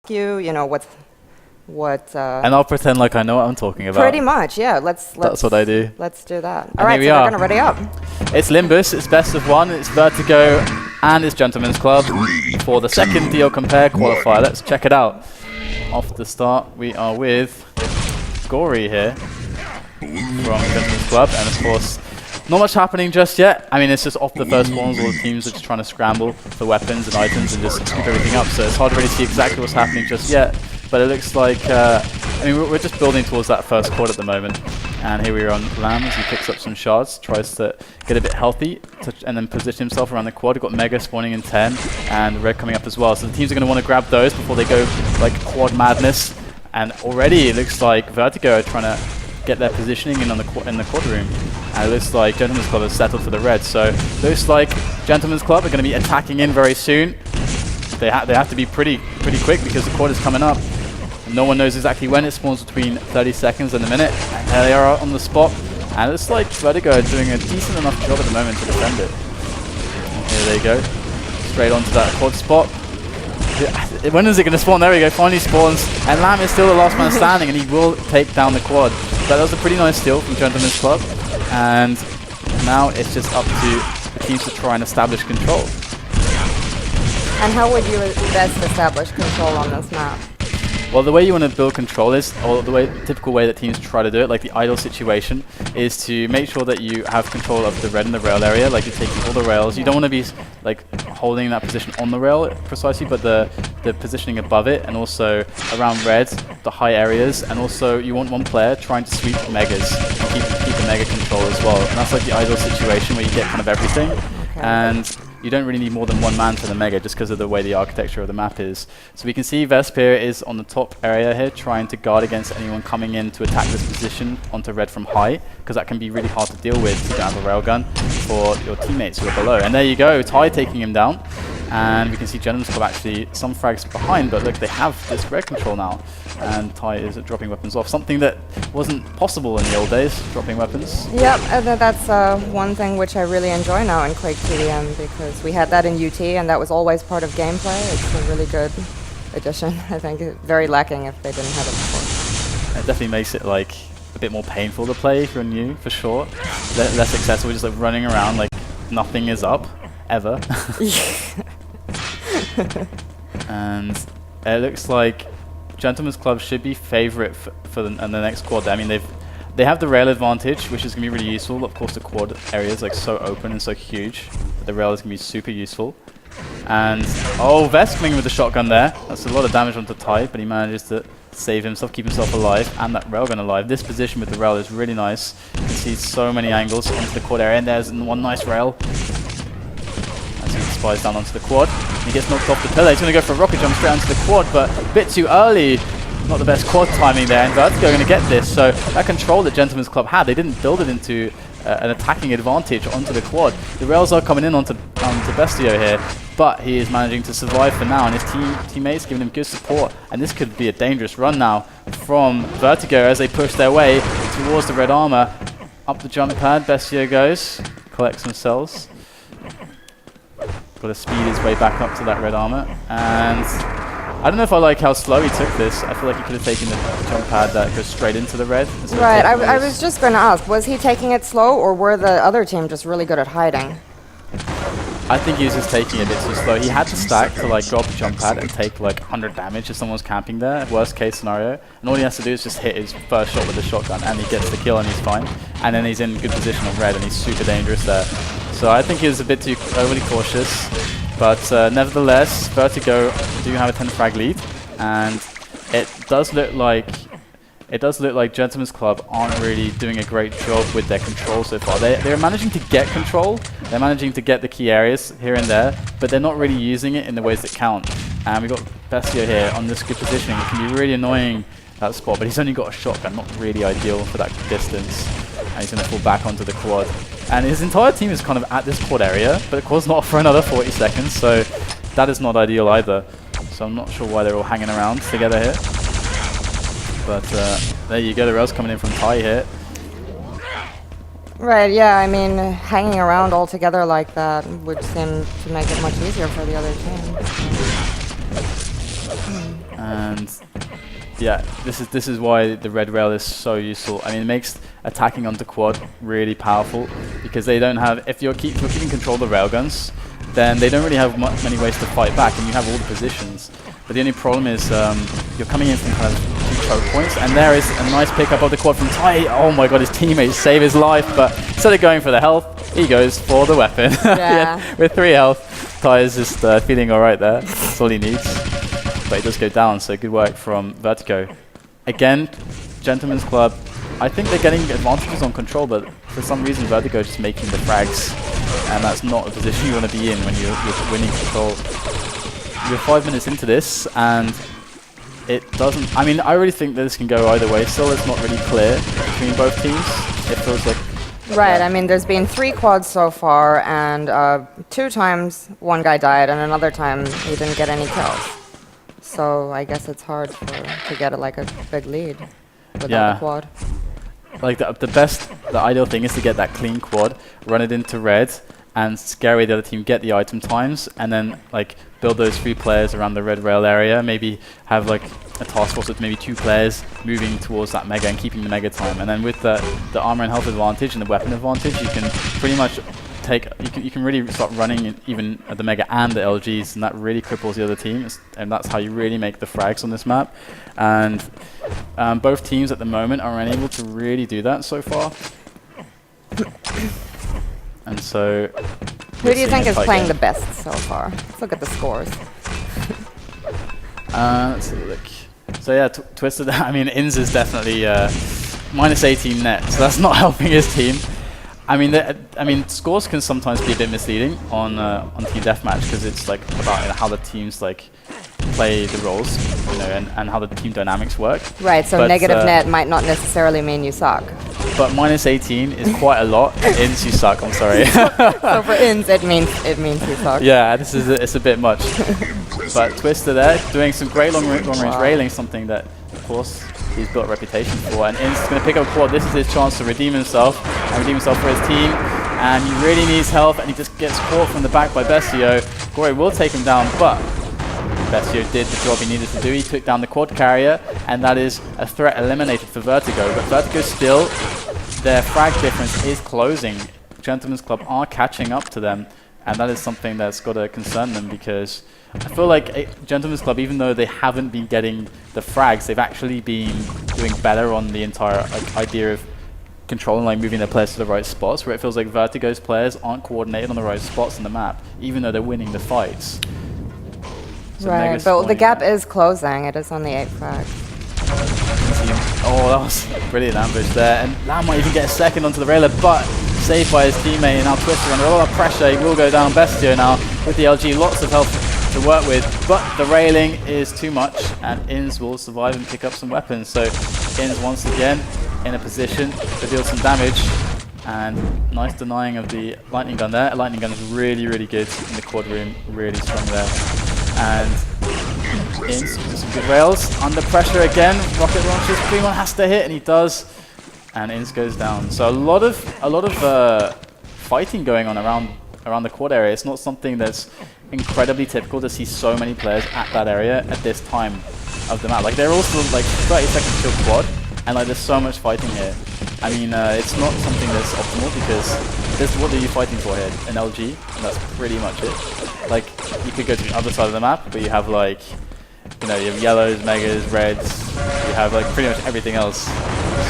you know, what and I'll pretend like I know what I'm talking about. Pretty much, yeah. That's what I do. Let's do that. All right, so we're gonna ready up. It's Limbus, it's best of one, it's Vertigo, and it's Gentleman's Club for the second DLCOMPARE qualifier. Let's check it out. Off the start, we are with Gory here from Gentleman's Club, and of course, not much happening just yet. I mean, it's just off the first spawns, all the teams are just trying to scramble for weapons and items and just keep everything up, so it's hard to really see exactly what's happening just yet. But it looks like, I mean, we're just building towards that first quad at the moment. And here we are on Lamb as he picks up some shards, tries to get a bit healthy, and then position himself around the quad. We've got Mega spawning in 10, and Red coming up as well. So the teams are going to want to grab those before they go like quad madness. And already it looks like Vertigo are trying to get their positioning in the quad room. And it looks like Gentleman's Club has settled for the red. So it looks like Gentleman's Club are going to be attacking in very soon. They have to be pretty quick because the quad is coming up. No one knows exactly when. It spawns between 30 seconds and a minute. And there they are on the spot. And it's like Vertigo are doing a decent enough job at the moment to defend it. And here they go. Straight onto that quad spot. When is it going to spawn? There we go. Finally spawns. And Lamb is still the last man standing, and he will take down the quad. But that was a pretty nice steal from Gentleman's Club. And now it's just up to the teams to try and establish control. And how would you best establish control on this map? Well, the way you want to build control is, or the typical way that teams try to do it, like the ideal situation, is to make sure that you have control of the red and the rail area, like you're taking all the rails. You don't want to be like holding that position on the rail precisely, but the positioning above it, and also around red, the high areas, and also you want one player trying to sweep megas and keep the mega control as well. And that's like the ideal situation where you get kind of everything. Okay. And you don't really need more than one man for the mega just because of the way the architecture of the map is. So we can see Vesper is on the top area here trying to guard against anyone coming in to attack this position onto red from high, because that can be really hard to deal with if you don't have a railgun for your teammates who are below. And there you go, Ty taking him down. And we can see Gentleman's Club actually some frags behind, but look, they have this red control now. And Ty is dropping weapons off, something that wasn't possible in the old days, dropping weapons. Yep, that's one thing which I really enjoy now in Quake TDM, because we had that in UT and that was always part of gameplay. It's a really good addition. I think very lacking if they didn't have it before. It definitely makes it like a bit more painful to play if you're new, for sure. Less accessible, just like running around like nothing is up, ever. And it looks like Gentleman's Club should be favorite for the next quad. I mean, they have the rail advantage, which is going to be really useful. Of course, the quad area is like so open and so huge that the rail is going to be super useful. And oh, Vest coming with the shotgun there. That's a lot of damage onto Ty, but he manages to save himself, keep himself alive, and that railgun alive. This position with the rail is really nice. You can see so many angles onto the quad area, and there's one nice rail. As he spies down onto the quad. He gets knocked off the pillar. He's going to go for a rocket jump straight onto the quad, but a bit too early. Not the best quad timing there, and Vertigo are going to get this. So that control that Gentleman's Club had, they didn't build it into an attacking advantage onto the quad. The rails are coming in onto Bestio here, but he is managing to survive for now, and his teammates giving him good support. And this could be a dangerous run now from Vertigo as they push their way towards the red armor. Up the jump pad, Bestio goes, collects some cells. Got to speed his way back up to that red armor, and I don't know if I like how slow he took this. I feel like he could have taken the jump pad that goes straight into the red. Right, I was just going to ask, was he taking it slow, or were the other team just really good at hiding? I think he was just taking it a bit too slow. He had to stack to like drop a jump pad and take like 100 damage if someone's camping there, worst case scenario. And all he has to do is just hit his first shot with the shotgun, and he gets the kill and he's fine. And then he's in good position on red, and he's super dangerous there. So I think he was a bit too overly cautious. But nevertheless, Vertigo do have a 10 frag lead, and it does look like Gentleman's Club aren't really doing a great job with their control so far. They're managing to get control, they're managing to get the key areas here and there, but they're not really using it in the ways that count. And we've got Bestio here on this good positioning. It can be really annoying, that spot, but he's only got a shotgun, not really ideal for that distance. And he's going to fall back onto the quad. And his entire team is kind of at this quad area, but the quad's not for another 40 seconds, so that is not ideal either. So I'm not sure why they're all hanging around together here. But there you go, the rails coming in from Ty here. Right, yeah, I mean, hanging around all together like that would seem to make it much easier for the other team. And yeah, this is why the red rail is so useful. I mean, it makes attacking onto quad really powerful because they don't have, if you're keeping control of the railguns, then they don't really have many ways to fight back, and you have all the positions. But the only problem is you're coming in from kind of 2 choke points, and there is a nice pickup of the quad from Tai. Oh my god, his teammates save his life, but instead of going for the health, he goes for the weapon. Yeah. With 3 health, Tai is just feeling alright there. That's all he needs. But he does go down, so good work from Vertigo. Again, Gentleman's Club, I think they're getting advantages on control, but for some reason Vertigo is just making the frags, and that's not a position you want to be in when you're winning control. You're 5 minutes into this, and it doesn't... I mean, I really think that this can go either way. Still, it's not really clear between both teams. It feels like... Right, I mean, there's been 3 quads so far, and 2 times one guy died, and another time he didn't get any kills. So I guess it's hard to get like a big lead without the quad. Like the ideal thing is to get that clean quad, run it into red, and scare away the other team, get the item times, and then like build those 3 players around the red rail area. Maybe have like a task force with maybe 2 players moving towards that mega and keeping the mega time. And then with the armor and health advantage and the weapon advantage, you can pretty much you can really start running even at the mega and the LGs, and that really cripples the other team, and that's how you really make the frags on this map. And both teams at the moment are unable to really do that so far. And so who do you think is playing the best so far? Let's look at the scores. Let's have a look. So yeah, Twisted, I mean, Inz is definitely minus 18 net, so that's not helping his team. I mean, scores can sometimes be a bit misleading on team deathmatch because it's like about how the teams like play the roles, you know, and how the team dynamics work. Right. So negative net might not necessarily mean you suck. But minus 18 is quite a lot. Inz, you suck. I'm sorry. So for Inz, it means you suck. Yeah, it's a bit much. But Twister there doing some great long range railing, something that of course he's built a reputation for, and Inz is going to pick up quad. This is his chance to redeem himself for his team, and he really needs help, and he just gets caught from the back by Bestio. Gory will take him down, but Bestio did the job he needed to do. He took down the quad carrier, and that is a threat eliminated for Vertigo. But Vertigo still, their frag difference is closing. Gentleman's Club are catching up to them, and that is something that's got to concern them, because I feel like Gentleman's Club, even though they haven't been getting the frags, they've actually been doing better on the entire idea of controlling, like moving their players to the right spots, where it feels like Vertigo's players aren't coordinated on the right spots on the map, even though they're winning the fights. So right, but the gap is closing. It is on the 8 frags. Oh, that was a brilliant ambush there, and Lam might even get a second onto the railer, but saved by his teammate, and now Twister under a lot of pressure. He will go down. Bestio now with the LG, lots of health to work with, but the railing is too much, and Inz will survive and pick up some weapons. So Inz once again in a position to deal some damage, and nice denying of the lightning gun there. A lightning gun is really, really good in the quad room, really strong there. And Inz with some good rails, under pressure again, rocket launches, Fremont has to hit, and he does, and Inz goes down. So a lot of fighting going on around the quad area. It's not something that's incredibly typical to see so many players at that area at this time of the map. Like, they're also like 30 seconds till quad, and like there's so much fighting here. I mean, it's not something that's optimal, because what are you fighting for here? An LG, and that's pretty much it. Like, you could go to the other side of the map, but you have like, you know, you have yellows, megas, reds, you have like pretty much everything else.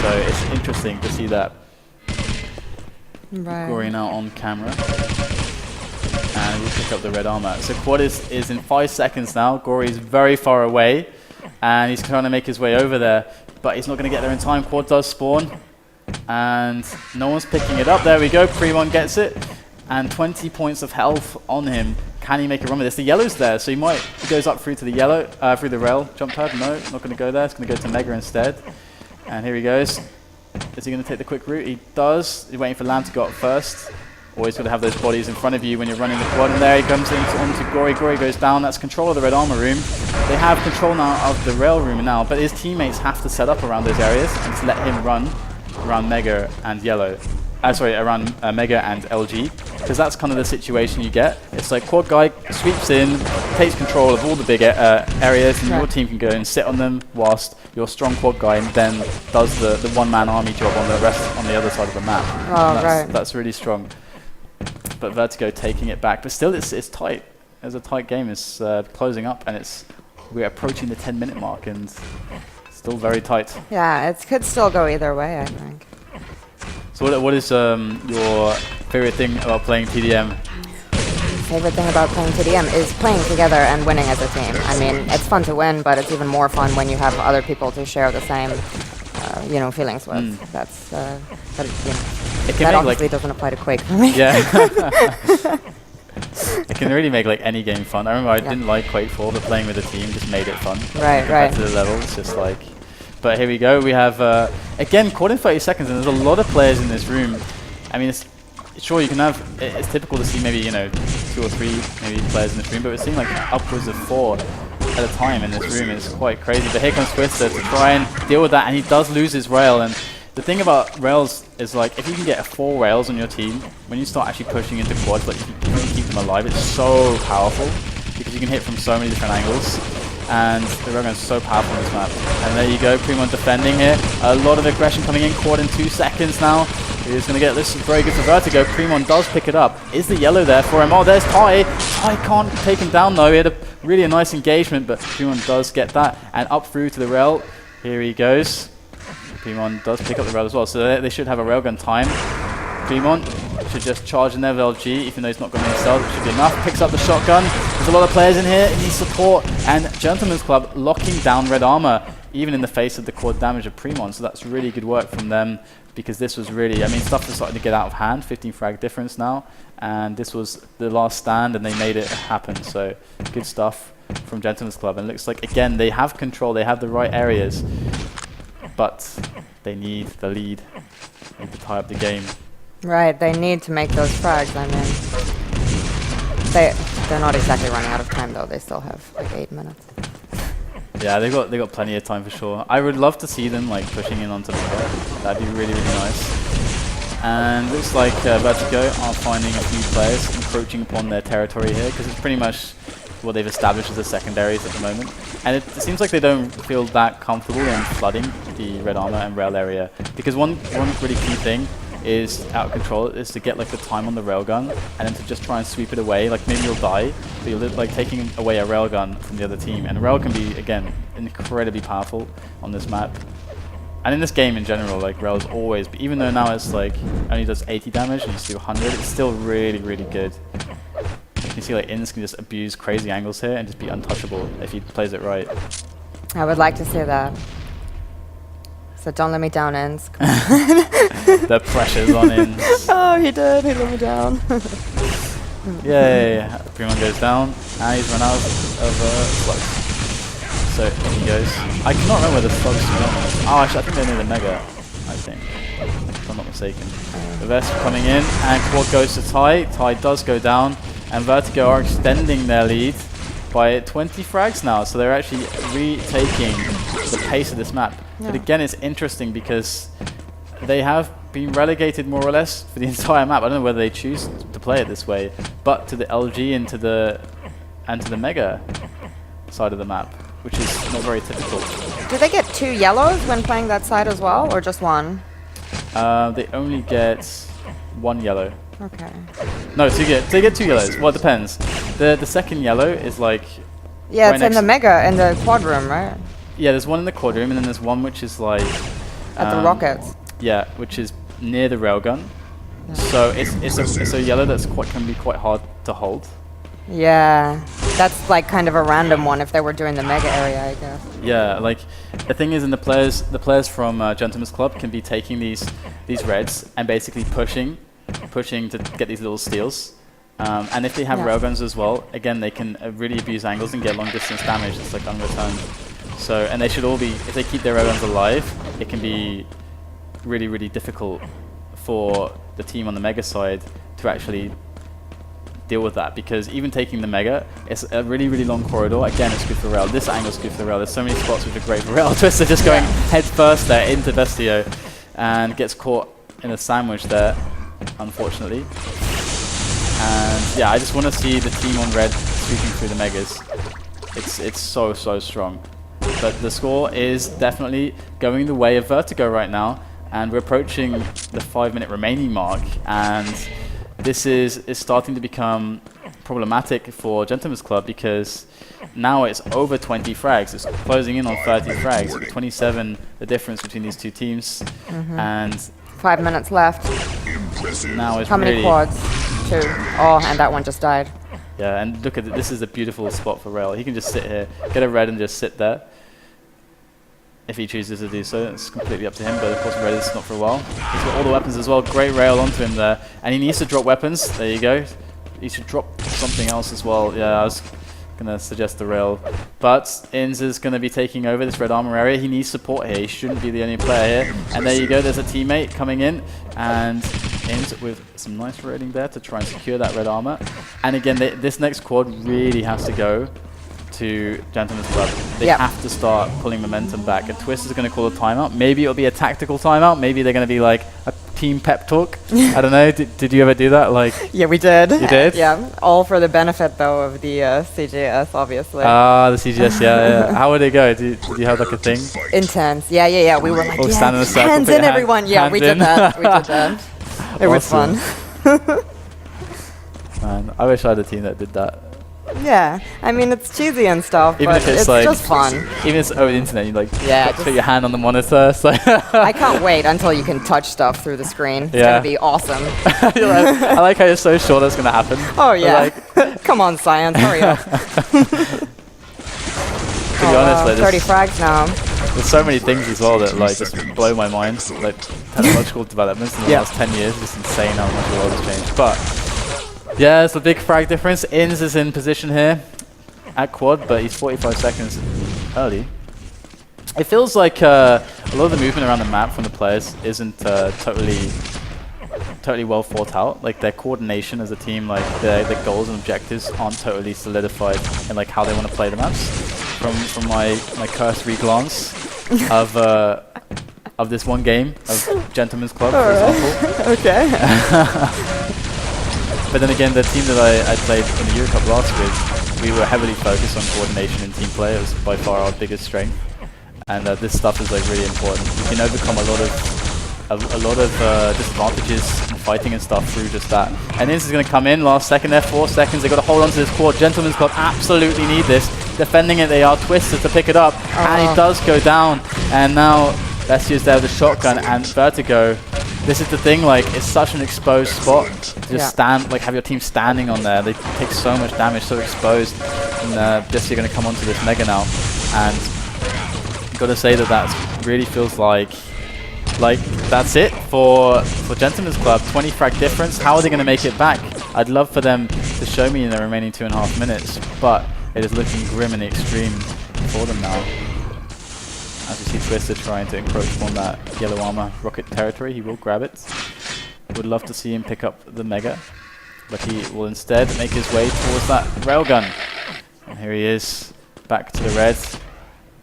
So it's interesting to see that. Right. Gory now on camera, and we'll pick up the red armor. So quad is in 5 seconds now. Gory is very far away, and he's trying to make his way over there, but he's not going to get there in time. Quad does spawn, and no one's picking it up. There we go. Premon gets it, and 20 points of health on him. Can he make a run with this? The yellow's there, so he goes up through to the yellow, through the rail jump pad. No, not going to go there. It's going to go to Mega instead. And here he goes. Is he going to take the quick route? He does. He's waiting for Lamb to go up first. Always got to have those bodies in front of you when you're running the quad. And there he comes onto Gory. Gory goes down. That's control of the red armor room. They have control now of the rail room now, but his teammates have to set up around those areas and just let him run around Mega and Yellow. sorry, around Mega and LG, because that's kind of the situation you get. It's like quad guy sweeps in, takes control of all the big areas, and your team can go and sit on them, whilst your strong quad guy then does the one-man army job on the rest on the other side of the map. Oh, that's really strong. But Vertigo taking it back, but still it's tight. It's a tight game. It's closing up, and we're approaching the 10-minute mark, and still very tight. Yeah, it could still go either way, I think. So what is your favorite thing about playing TDM? Favorite thing about playing TDM is playing together and winning as a team. I mean, it's fun to win, but it's even more fun when you have other people to share the same, feelings with. That's that obviously doesn't apply to Quake for me. Yeah. It can really make like any game fun. I remember I didn't like Quake 4, but playing with a team just made it fun. Right. To the level, it's just like. But here we go. We have again caught in 30 seconds, and there's a lot of players in this room. I mean, sure you can have. It's typical to see maybe 2 or 3 maybe players in this room, but we're seeing like upwards of 4 at a time in this room. It's quite crazy. But here comes Twister to try and deal with that, and he does lose his rail. And the thing about rails is like if you can get 4 rails on your team, when you start actually pushing into quads, like you can keep them alive. It's so powerful because you can hit from so many different angles. And the railgun is so powerful on this map. And there you go, Premon defending here. A lot of aggression coming in, caught in 2 seconds now. He's going to get this. Very good for Vertigo. Premon does pick it up. Is the yellow there for him? Oh, there's Ty. Ty can't take him down though. He had a nice engagement, but Premon does get that. And up through to the rail. Here he goes. Premon does pick up the rail as well. So they should have a railgun time. Premon should just charge in there with LG, even though he's not going to himself. It should be enough. Picks up the shotgun. There's a lot of players in here. He needs support. And Gentleman's Club locking down red armor, even in the face of the quad damage of Premon. So that's really good work from them, because this was really, I mean, stuff was starting to get out of hand. 15 frag difference now. And this was the last stand, and they made it happen. So good stuff from Gentleman's Club. And it looks like, again, they have control. They have the right areas. But they need the lead. They need to tie up the game. Right, they need to make those frags. I mean, they're not exactly running out of time though. They still have like 8 minutes. Yeah, they got plenty of time for sure. I would love to see them like pushing in onto the hill. That'd be really nice. And looks like Vertigo are finding a few players encroaching upon their territory here, because it's pretty much what they've established as the secondaries at the moment. And it seems like they don't feel that comfortable in flooding the red armor and rail area, because one really key thing is out of control is to get like the time on the railgun and then to just try and sweep it away. Like maybe you'll die, but you're like taking away a railgun from the other team. And rail can be, again, incredibly powerful on this map. And in this game in general, like rail is always, but even though now it's like only does 80 damage and you see 100, it's still really good. You can see like Inns can just abuse crazy angles here and just be untouchable if he plays it right. I would like to see that. So don't let me down, Inns. The pressure's on Inns. Oh, he did. He let me down. Yay. Premon goes down, and he's run out of slugs. So here he goes. I cannot remember where the slugs went. Oh, actually, I think they're near the Mega, I think. If I'm not mistaken. The Vest coming in, and quad goes to Ty. Ty does go down, and Vertigo are extending their lead by 20 frags now. So they're actually retaking the pace of this map. Yeah. But again, it's interesting because they have been relegated more or less for the entire map. I don't know whether they choose to play it this way, but to the LG and to the Mega side of the map, which is not very typical. Do they get 2 yellows when playing that side as well, or just 1? They only get 1 yellow. Okay. No, they get 2 yellows. Well, it depends. The second yellow is like... Yeah, it's in the Mega, in the quad room, right? Yeah, there's one in the quad room, and then there's one which is like... At the rockets. Yeah, which is near the railgun. Yeah. So it's a yellow that's can be quite hard to hold. Yeah, that's like kind of a random one if they were doing the Mega area, I guess. Yeah, like the thing is, the players from Gentleman's Club can be taking these reds and basically pushing to get these little steals. And if they have railguns as well, again they can really abuse angles and get long distance damage that's like unreturned. So, and they should all be, if they keep their railguns alive, it can be really difficult for the team on the Mega side to actually deal with that, because even taking the Mega, it's a really long corridor. Again, it's good for rail. This angle's good for rail. There's so many spots which are great for rail. Twister just going head first there into Bestio and gets caught in a sandwich there. unfortunately. And yeah, I just want to see the team on red sweeping through the megas. It's so strong. But the score is definitely going the way of Vertigo right now, and we're approaching the 5-minute remaining mark, and this is starting to become problematic for Gentleman's Club, because now it's over 20 frags. It's closing in on 30 frags. 27 the difference between these two teams, and 5 minutes left. now it's How many really quads? 2. Oh, and that one just died. yeah. And look at this is a beautiful spot for Rail. He can just sit here, get a red, and just sit there. If he chooses to do so, it's completely up to him, but of course red is not for a while. He's got all the weapons as well. Great Rail onto him there, and he needs to drop weapons. There you go. He should drop something else as well. Yeah, I was gonna suggest the Rail, but Inz is gonna be taking over this red armor area. He needs support here. He shouldn't be the only player here. And there you go. There's a teammate coming in, and Inz with some nice raiding there to try and secure that red armor. And again, this next quad really has to go to Gentleman's Club. They have to start pulling momentum back, and Twist is going to call a timeout. Maybe it'll be a tactical timeout. Maybe they're going to be like a team pep talk. I don't know. Did you ever do that? Like, yeah, we did. You did? Yeah, all for the benefit though of the CGS, obviously. Ah, the CGS. Yeah. How would it go? Did you have like a thing? Intense. Yeah. We were like, Oh, stand in a circle, hands put in, your everyone. Yeah, hands we did in. that. We did that. It was fun. Man, I wish I had a team that did that. Yeah, I mean it's cheesy and stuff, Even but if it's it's like just fun. Even if it's over the internet, you like Yeah, put your hand on the monitor. So I can't wait until you can touch stuff through the screen. It's Yeah. gonna be awesome. I like how you're so sure that's gonna happen. Oh yeah. Like, Come on, science, hurry up. to be honest, like, 30 frags now. there's so many things as well that like just blow my mind. Like technological developments in the last 10 years, just insane how much the world has changed. But yeah, it's a big frag difference. Inz is in position here at quad, but he's 45 seconds early. It feels like a lot of the movement around the map from the players isn't totally well thought out. Like their coordination as a team, like their goals and objectives aren't totally solidified in like how they want to play the maps. From my cursory glance of this one game of Gentleman's Club, for example. Okay. But then again, the team that I played in the Euro Cup last with, we were heavily focused on coordination and team play. It was by far our biggest strength, and this stuff is like really important. You can overcome a lot of disadvantages in fighting and stuff through just that. And Inz is going to come in last second there, 4 seconds. They've got to hold on to this quad. Gentleman's Club absolutely need this. Defending it, they are Twisted to pick it up, and he does go down. And now let's use there with the shotgun and Vertigo. This is the thing, like it's such an exposed spot. Just stand, like have your team standing on there. They take so much damage, so exposed. And just you're going to come onto this mega now, and got to say that really feels like that's it for Gentleman's Club. 20 frag difference. How are they going to make it back? I'd love for them to show me in the remaining 2.5 minutes, but it is looking grim in the extreme for them now. As you see Twister trying to encroach on that yellow armor rocket territory, he will grab it. Would love to see him pick up the mega, but he will instead make his way towards that railgun. And here he is, back to the red.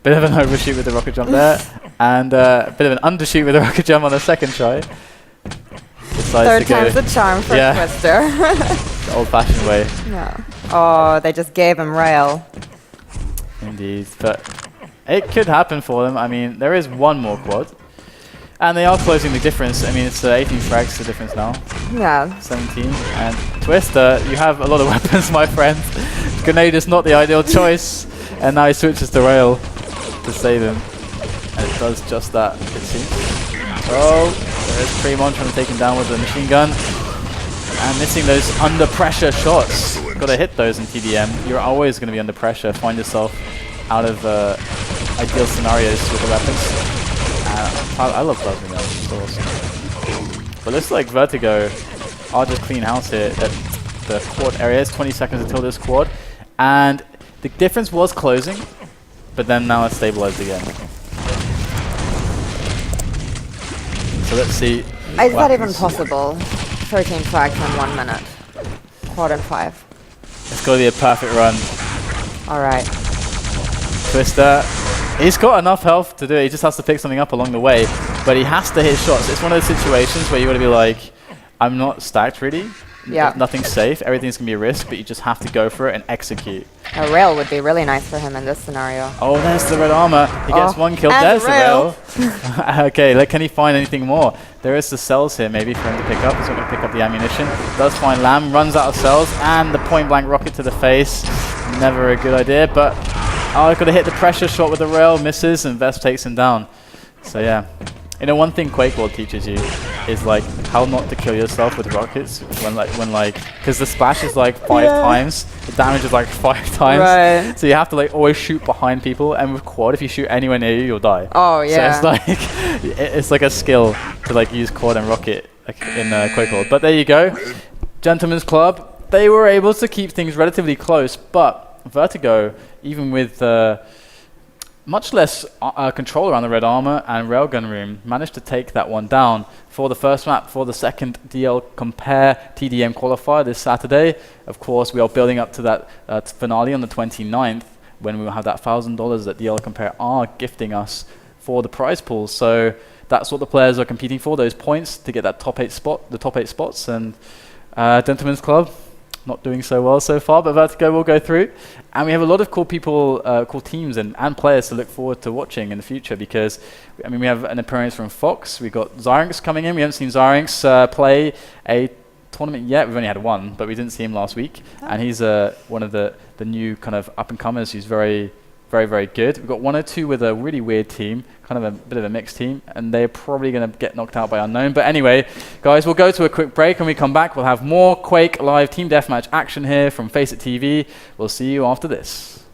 Bit of an overshoot with the rocket jump there, and a bit of an undershoot with the rocket jump on the second try. Third time's the charm for Twister. The old-fashioned way. Yeah. Oh, they just gave him rail. Indeed, but it could happen for them. I mean, there is one more quad, and they are closing the difference. I mean, it's 18 frags the difference now. Yeah. 17. And Twister, you have a lot of weapons, my friend. Grenade is not the ideal choice, and now he switches to rail to save him, and it does just that, it seems. Oh, there is Premon trying to take him down with the machine gun, and missing those under pressure shots. Got to hit those in TDM. You're always going to be under pressure. Find yourself out of ideal scenarios with the weapons. I love plasma guns, it's so awesome. But looks like Vertigo are just clean house here at the quad area. It's 20 seconds until this quad, and the difference was closing, but then now it's stabilized again. So let's see. Is that even possible? 13 frags in 1 minute. Quad and 5. It's got to be a perfect run. Alright. Twister, he's got enough health to do it. He just has to pick something up along the way, but he has to hit shots. It's one of those situations where you got to be like, I'm not stacked really. Yeah. Nothing's safe. Everything's going to be a risk, but you just have to go for it and execute. A rail would be really nice for him in this scenario. Oh, there's the red armor. He gets one kill. and There's the rail. rail. Okay, can he find anything more? There is the cells here maybe for him to pick up. He's not going to pick up the ammunition. Does find Lamb, runs out of cells, and the point blank rocket to the face. Never a good idea, but got to hit the pressure shot with the rail, misses, and Vesp takes him down. So yeah. You know, one thing Quake World teaches you is like how not to kill yourself with rockets when because the splash is like 5 times, the damage is like 5 times. Right. So you have to like always shoot behind people, and with quad, if you shoot anywhere near you, you'll die. Oh yeah. So it's like it's like a skill to like use quad and rocket like in Quake World. But there you go, Gentlemen's Club. They were able to keep things relatively close, but Vertigo, even with much less control around the red armor and railgun room, managed to take that one down for the first map for the second DLCOMPARE TDM qualifier this Saturday. Of course, we are building up to that finale on the 29th when we will have that $1,000 that DLCOMPARE are gifting us for the prize pool. So that's what the players are competing for, those points to get that top 8 spots. And Gentlemen's Club, not doing so well so far, but Vertigo will go through. And we have a lot of cool people, cool teams and players to look forward to watching in the future, because I mean, we have an appearance from Fox. We've got Zyrinx coming in. We haven't seen Zyrinx play a tournament yet. We've only had one, but we didn't see him last week. And he's one of the new kind of up-and-comers who's very, very good. We've got 102 with a really weird team, kind of a bit of a mixed team, and they're probably going to get knocked out by Unknown. But anyway, guys, we'll go to a quick break. When we come back, we'll have more Quake Live Team Deathmatch action here from FACEIT TV. We'll see you after this.